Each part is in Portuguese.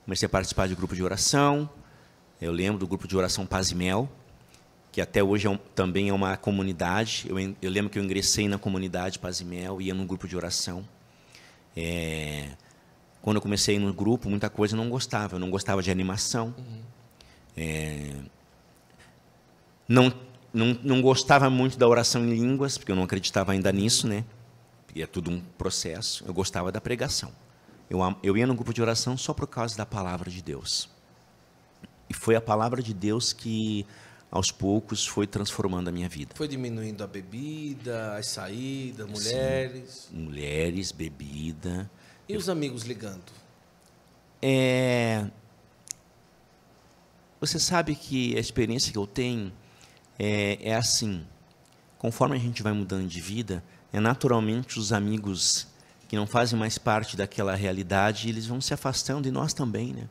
Comecei a participar de grupo de oração. Eu lembro do grupo de oração Paz e Mel, que até hoje também é uma comunidade. Eu lembro que eu ingressei na comunidade Paz e Mel, ia num grupo de oração. Quando eu comecei no grupo, muita coisa eu não gostava. Eu não gostava de animação. Não gostava muito da oração em línguas, porque eu não acreditava ainda nisso, né? E é tudo um processo. Eu gostava da pregação. Eu ia no grupo de oração só por causa da palavra de Deus. E foi a palavra de Deus que, aos poucos, foi transformando a minha vida. Foi diminuindo a bebida, as saídas, mulheres? Sim, mulheres, bebida. E os amigos ligando? Você sabe que a experiência que eu tenho é assim. Conforme a gente vai mudando de vida, naturalmente os amigos que não fazem mais parte daquela realidade, eles vão se afastando, e nós também, né?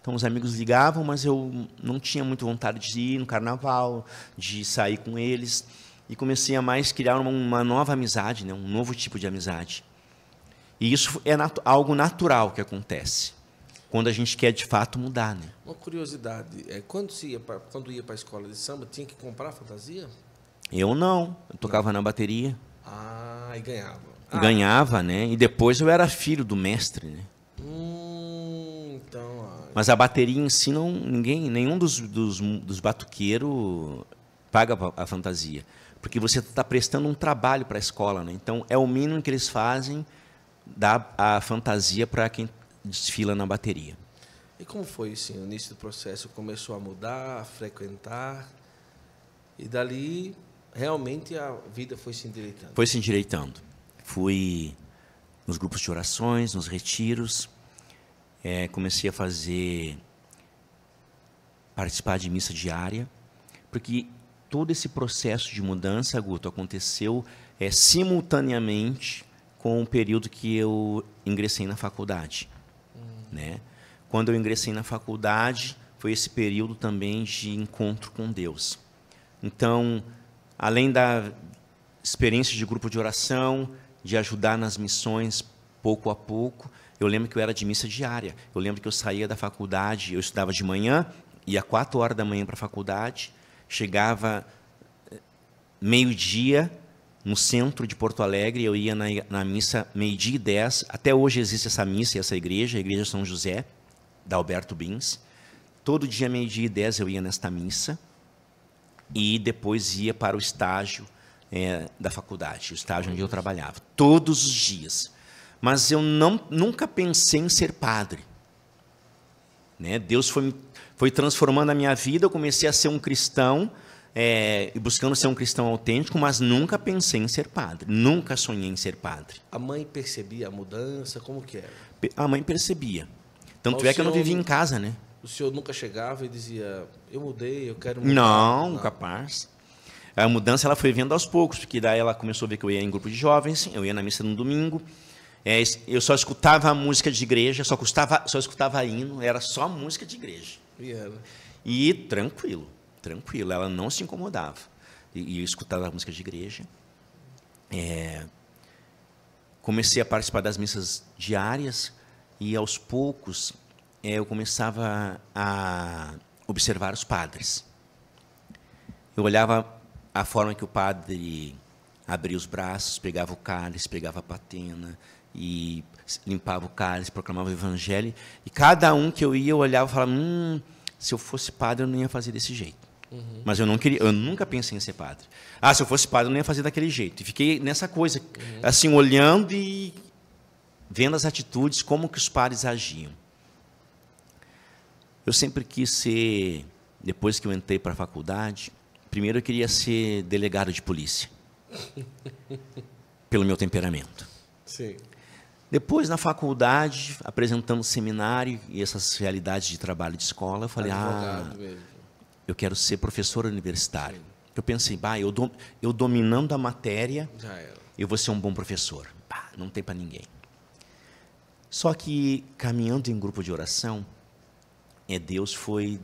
Então, os amigos ligavam, mas eu não tinha muita vontade de ir no carnaval, de sair com eles. E comecei a mais criar uma nova amizade, né? Um novo tipo de amizade. E isso é algo natural que acontece, quando a gente quer, de fato, mudar, né? Uma curiosidade, quando ia para a escola de samba, tinha que comprar fantasia? Eu não. Eu tocava na bateria. Ah, e ganhava. Ganhava, né? E depois eu era filho do mestre, né? Então... Mas a bateria em si, nenhum dos batuqueiros paga a fantasia. Porque você está prestando um trabalho para a escola, né? Então, é o mínimo que eles fazem, dar a fantasia para quem desfila na bateria. E como foi assim, o início do processo? Começou a mudar, a frequentar, e dali, realmente, a vida foi se endireitando? Foi se endireitando. Fui nos grupos de orações, nos retiros. Comecei a participar de missa diária, porque todo esse processo de mudança, Guto, aconteceu simultaneamente com o período que eu ingressei na faculdade. Né? Quando eu ingressei na faculdade, foi esse período também de encontro com Deus. Então, além da experiência de grupo de oração, de ajudar nas missões pouco a pouco, eu lembro que eu era de missa diária. Eu lembro que eu saía da faculdade, eu estudava de manhã, ia 4 horas da manhã para a faculdade, chegava meio-dia no centro de Porto Alegre, eu ia na missa 12h10. Até hoje existe essa missa e essa igreja, a Igreja São José, da Alberto Bins. Todo dia, 12h10, eu ia nesta missa e depois ia para o estágio da faculdade, o estágio onde eu trabalhava, todos os dias. Mas eu nunca pensei em ser padre. Né? Deus foi transformando a minha vida, eu comecei a ser um cristão, buscando ser um cristão autêntico, mas nunca pensei em ser padre, nunca sonhei em ser padre. A mãe percebia a mudança? Como que era? A mãe percebia. Tanto é que eu não vivia em casa, né? O senhor nunca chegava e dizia, eu mudei, eu quero mudar? Não, capaz. A mudança ela foi vendo aos poucos, porque daí ela começou a ver que eu ia em grupo de jovens, eu ia na missa no domingo, eu só escutava música de igreja, só escutava hino, era só música de igreja. E tranquilo, ela não se incomodava. E eu escutava a música de igreja. Comecei a participar das missas diárias e, aos poucos, eu começava a observar os padres. Eu olhava a forma que o padre abria os braços, pegava o cálice, pegava a patena e limpava o cálice, proclamava o evangelho. E cada um que eu ia, eu olhava e falava, se eu fosse padre, eu não ia fazer desse jeito. Mas eu nunca pensei em ser padre. Se eu fosse padre, eu não ia fazer daquele jeito. E fiquei nessa coisa, assim, olhando e vendo as atitudes, como que os padres agiam. Eu sempre quis ser, depois que eu entrei para a faculdade, primeiro eu queria ser delegado de polícia, pelo meu temperamento. Sim. Depois, na faculdade, apresentando seminário e essas realidades de trabalho de escola, eu falei, eu quero ser professor universitário. Sim. Eu pensei, eu dominando a matéria, eu vou ser um bom professor. Não tem para ninguém. Só que, caminhando em grupo de oração, Deus foi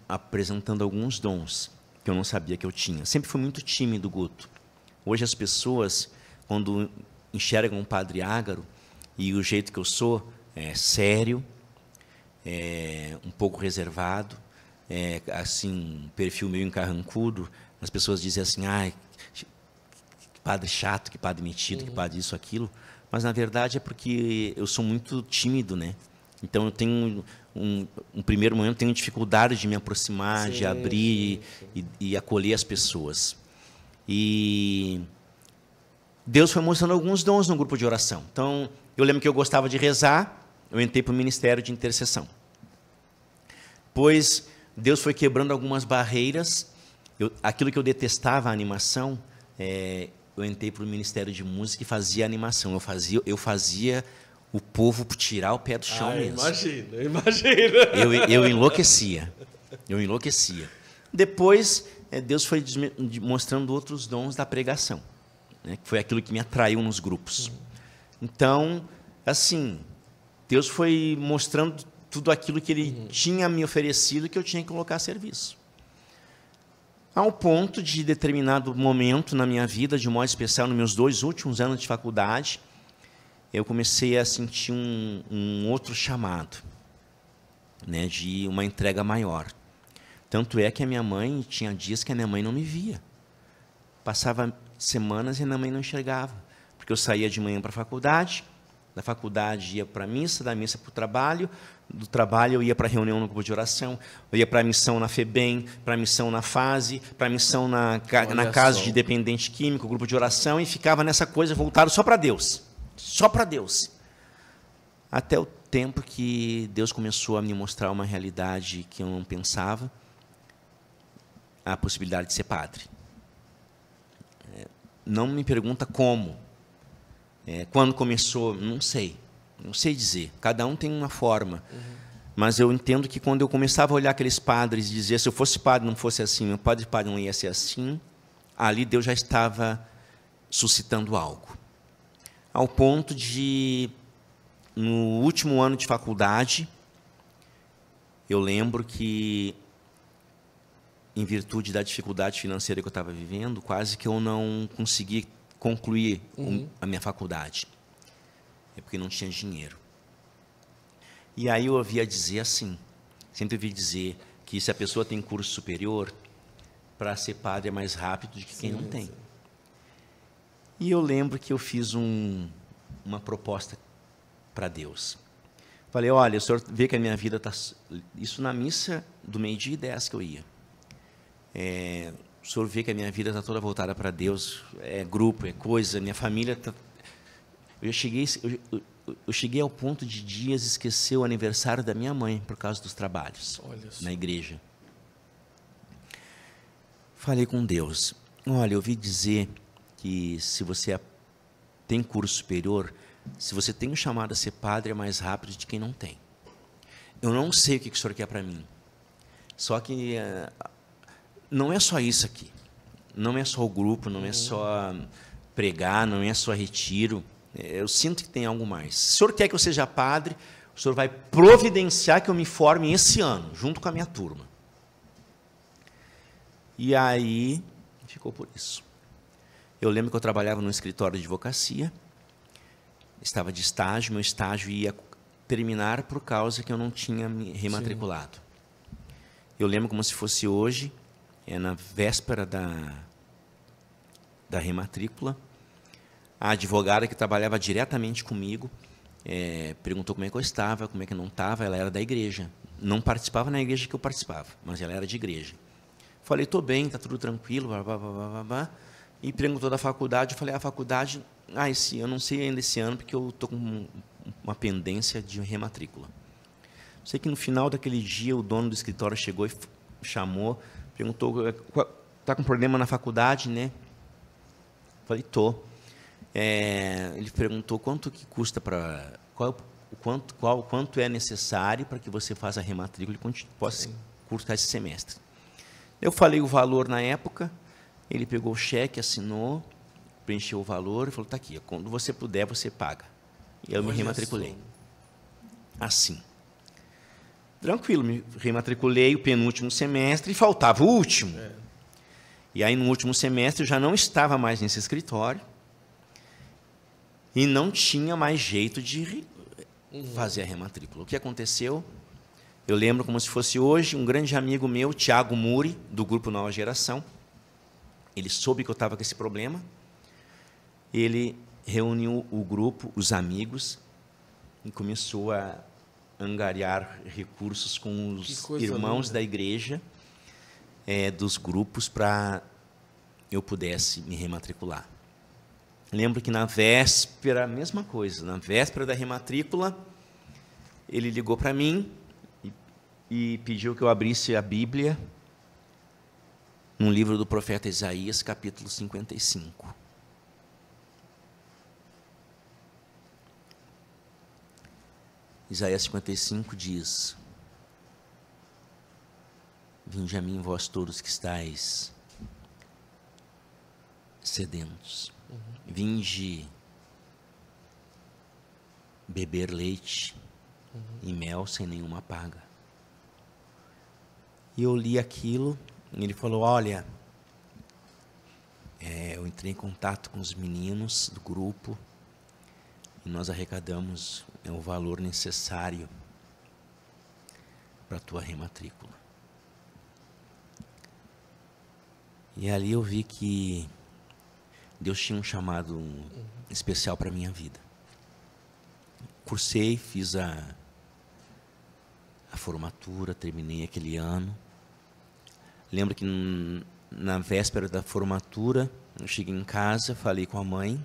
apresentando alguns dons que eu não sabia que eu tinha. Sempre fui muito tímido, Guto. Hoje as pessoas, quando enxergam um padre Ágaro, e o jeito que eu sou é sério, um pouco reservado, assim, perfil meio encarrancudo. As pessoas dizem assim, que padre chato, que padre metido, que padre isso, aquilo. Mas, na verdade, é porque eu sou muito tímido, né? Então, eu tenho, um primeiro momento, tenho dificuldade de me aproximar, de abrir e acolher as pessoas. E Deus foi mostrando alguns dons no grupo de oração. Então, eu lembro que eu gostava de rezar, eu entrei para o ministério de intercessão. Pois Deus foi quebrando algumas barreiras. Aquilo que eu detestava, a animação, eu entrei para o ministério de música e fazia animação. Eu fazia o povo tirar o pé do chão mesmo. Imagina. Eu enlouquecia. Depois, Deus foi mostrando outros dons da pregação, né, que foi aquilo que me atraiu nos grupos. Então, assim, Deus foi mostrando tudo aquilo que Ele tinha me oferecido que eu tinha que colocar a serviço. Ao ponto de determinado momento na minha vida, de modo especial nos meus 2 últimos anos de faculdade, eu comecei a sentir um outro chamado, né, de uma entrega maior. Tanto é que a minha mãe, tinha dias que a minha mãe não me via. Passava semanas e a minha mãe não enxergava, porque eu saía de manhã para a faculdade, da faculdade ia para a missa, da missa para o trabalho, do trabalho eu ia para a reunião no grupo de oração, eu ia para a missão na FEBEM, para a missão na FASE, para a missão na casa de dependente químico, grupo de oração, e ficava nessa coisa voltado só para Deus. Só para Deus. Até o tempo que Deus começou a me mostrar uma realidade que eu não pensava, a possibilidade de ser padre. Não me pergunta como. Quando começou, não sei dizer. Cada um tem uma forma. Mas eu entendo que quando eu começava a olhar aqueles padres e dizer, se eu fosse padre não fosse assim, meu padre não ia ser assim, ali Deus já estava suscitando algo. Ao ponto de, no último ano de faculdade, eu lembro que, em virtude da dificuldade financeira que eu estava vivendo, quase que eu não consegui concluir a minha faculdade. Porque não tinha dinheiro. E aí eu ouvia dizer assim, sempre ouvi dizer que se a pessoa tem curso superior, para ser padre é mais rápido do que quem não tem. E eu lembro que eu fiz uma proposta para Deus. Falei, olha, o senhor vê que a minha vida está... Isso na missa do 12:10 que eu ia. O senhor vê que a minha vida está toda voltada para Deus, é grupo, é coisa, minha família... Eu cheguei ao ponto de dias esquecer o aniversário da minha mãe por causa dos trabalhos na igreja. Falei com Deus, olha, eu ouvi dizer que se você tem curso superior, se você tem um chamado a ser padre, é mais rápido de quem não tem. Eu não sei o que o senhor quer para mim. Só que não é só isso aqui. Não é só o grupo, não é só pregar, não é só retiro. Eu sinto que tem algo mais. Se o senhor quer que eu seja padre, o senhor vai providenciar que eu me forme esse ano, junto com a minha turma. E aí, ficou por isso. Eu lembro que eu trabalhava num escritório de advocacia, estava de estágio, meu estágio ia terminar por causa que eu não tinha me rematriculado. Eu lembro como se fosse hoje, na véspera da rematrícula, a advogada que trabalhava diretamente comigo perguntou como é que eu estava, como é que eu não estava. Ela era da igreja, não participava na igreja que eu participava, mas ela era de igreja. Falei, estou bem, está tudo tranquilo, blá, blá, blá, blá, blá. E perguntou da faculdade. Eu falei, a faculdade, eu não sei ainda esse ano, porque eu estou com uma pendência de rematrícula. Sei que no final daquele dia o dono do escritório chegou e chamou, perguntou, está com problema na faculdade, né? Falei, estou. Ele perguntou quanto que custa para... Quanto é necessário para que você faça a rematrícula e possa cursar esse semestre. Eu falei o valor na época, ele pegou o cheque, assinou, preencheu o valor e falou, está aqui, quando você puder, você paga. E eu me rematriculei. Assim. Tranquilo, me rematriculei o penúltimo semestre e faltava o último. E aí, no último semestre, eu já não estava mais nesse escritório e não tinha mais jeito de fazer a rematrícula. O que aconteceu? Eu lembro como se fosse hoje, um grande amigo meu, Tiago Muri, do grupo Nova Geração, ele soube que eu estava com esse problema, ele reuniu o grupo, os amigos, e começou a angariar recursos com os irmãos linda da igreja, dos grupos, para eu pudesse me rematricular. Lembro que na véspera, mesma coisa, na véspera da rematrícula, ele ligou para mim e pediu que eu abrisse a Bíblia no livro do profeta Isaías, capítulo 55. Isaías 55 diz: Vinde a mim, vós todos que estáis sedentos. Vinde beber leite e mel sem nenhuma paga. E eu li aquilo, e ele falou, olha, eu entrei em contato com os meninos do grupo, e nós arrecadamos o valor necessário para a tua rematrícula. E ali eu vi que Deus tinha um chamado especial para a minha vida. Cursei, fiz a formatura, terminei aquele ano. Lembro que na véspera da formatura, eu cheguei em casa, falei com a mãe.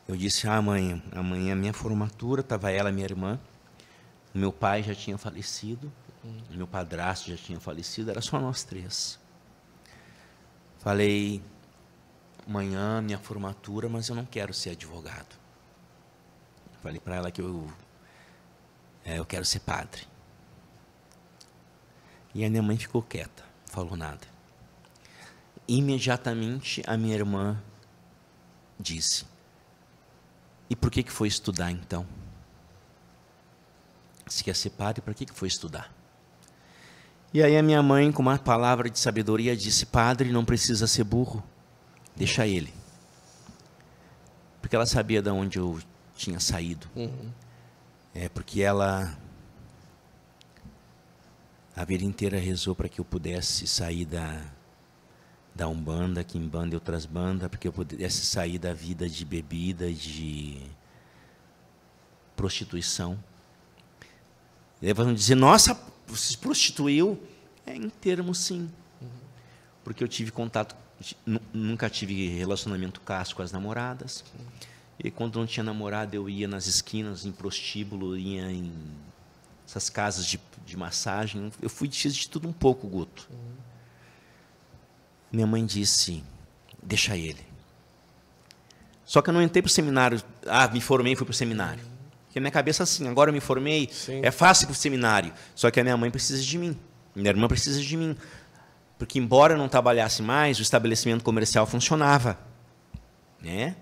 Eu disse, mãe, amanhã é a minha formatura, estava ela, minha irmã. O meu pai já tinha falecido, o meu padrasto já tinha falecido, era só nós três. Falei, amanhã minha formatura, mas eu não quero ser advogado. Falei para ela que eu quero ser padre. E a minha mãe ficou quieta, não falou nada. Imediatamente a minha irmã disse, e por que foi estudar então? Se quer ser padre, para que foi estudar? E aí a minha mãe, com uma palavra de sabedoria, disse, padre, não precisa ser burro, deixa ele. Porque ela sabia de onde eu tinha saído. Porque ela, a vida inteira rezou para que eu pudesse sair da Umbanda, Quimbanda e outras bandas, para que eu pudesse sair da vida de bebida, de prostituição. Eles vão dizer, nossa, você se prostituiu? Em termos, sim. Porque eu tive contato, nunca tive relacionamento casto com as namoradas. E quando não tinha namorada, eu ia nas esquinas, em prostíbulo, ia em essas casas de massagem. Eu fiz de tudo um pouco, Guto. Minha mãe disse, deixa ele. Só que eu não entrei para o seminário, me formei e fui para o seminário. Porque a minha cabeça assim, agora eu me formei, sim, é fácil ir para o seminário. Só que a minha mãe precisa de mim, minha irmã precisa de mim. Porque embora eu não trabalhasse mais, o estabelecimento comercial funcionava. Né?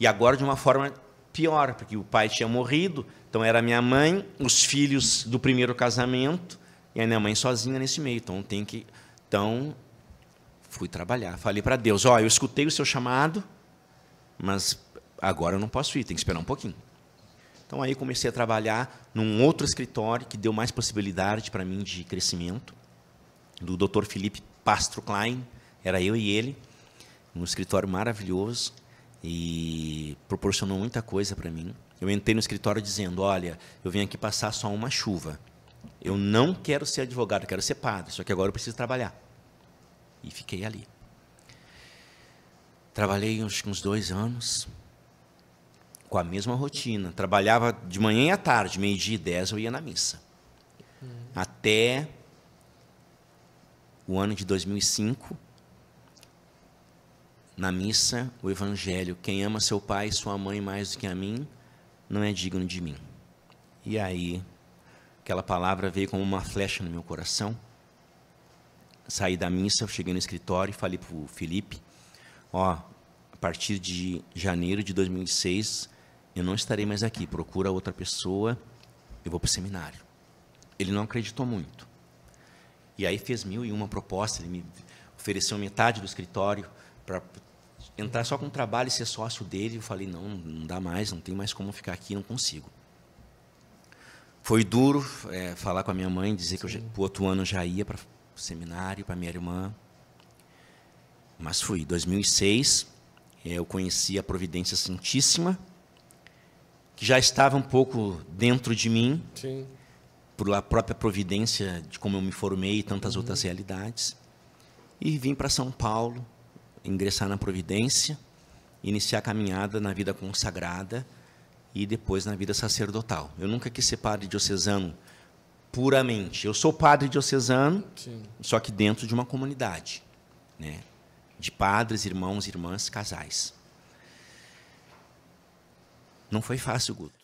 E agora de uma forma pior, porque o pai tinha morrido, então era minha mãe, os filhos do primeiro casamento, e a minha mãe sozinha nesse meio. Então fui trabalhar. Falei para Deus, eu escutei o seu chamado, mas agora eu não posso ir, tem que esperar um pouquinho. Então aí comecei a trabalhar num outro escritório que deu mais possibilidade para mim de crescimento, do Dr. Felipe Pastro Klein, era eu e ele, um escritório maravilhoso e proporcionou muita coisa para mim. Eu entrei no escritório dizendo, olha, eu vim aqui passar só uma chuva. Eu não quero ser advogado, eu quero ser padre, só que agora eu preciso trabalhar. E fiquei ali. Trabalhei uns 2 anos, com a mesma rotina. Trabalhava de manhã e à tarde, 12h10 eu ia na missa. Até o ano de 2005, na missa, o evangelho, quem ama seu pai e sua mãe mais do que a mim, não é digno de mim. E aí, aquela palavra veio como uma flecha no meu coração. Saí da missa, eu cheguei no escritório e falei para o Felipe, a partir de janeiro de 2006, eu não estarei mais aqui, procura outra pessoa, eu vou para o seminário. Ele não acreditou muito. E aí fez 1001 propostas, ele me ofereceu metade do escritório para entrar só com trabalho e ser sócio dele. Eu falei, não dá mais, não tem mais como ficar aqui, não consigo. Foi duro falar com a minha mãe, dizer que o outro ano eu já ia para o seminário, para minha irmã. Mas fui. Em 2006, eu conheci a Providência Santíssima, que já estava um pouco dentro de mim, Sim. por a própria providência de como eu me formei e tantas outras realidades. E vim para São Paulo, ingressar na Providência, iniciar a caminhada na vida consagrada e depois na vida sacerdotal. Eu nunca quis ser padre diocesano puramente. Eu sou padre diocesano, Sim. só que dentro de uma comunidade, né? De padres, irmãos, irmãs, casais. Não foi fácil, Guto.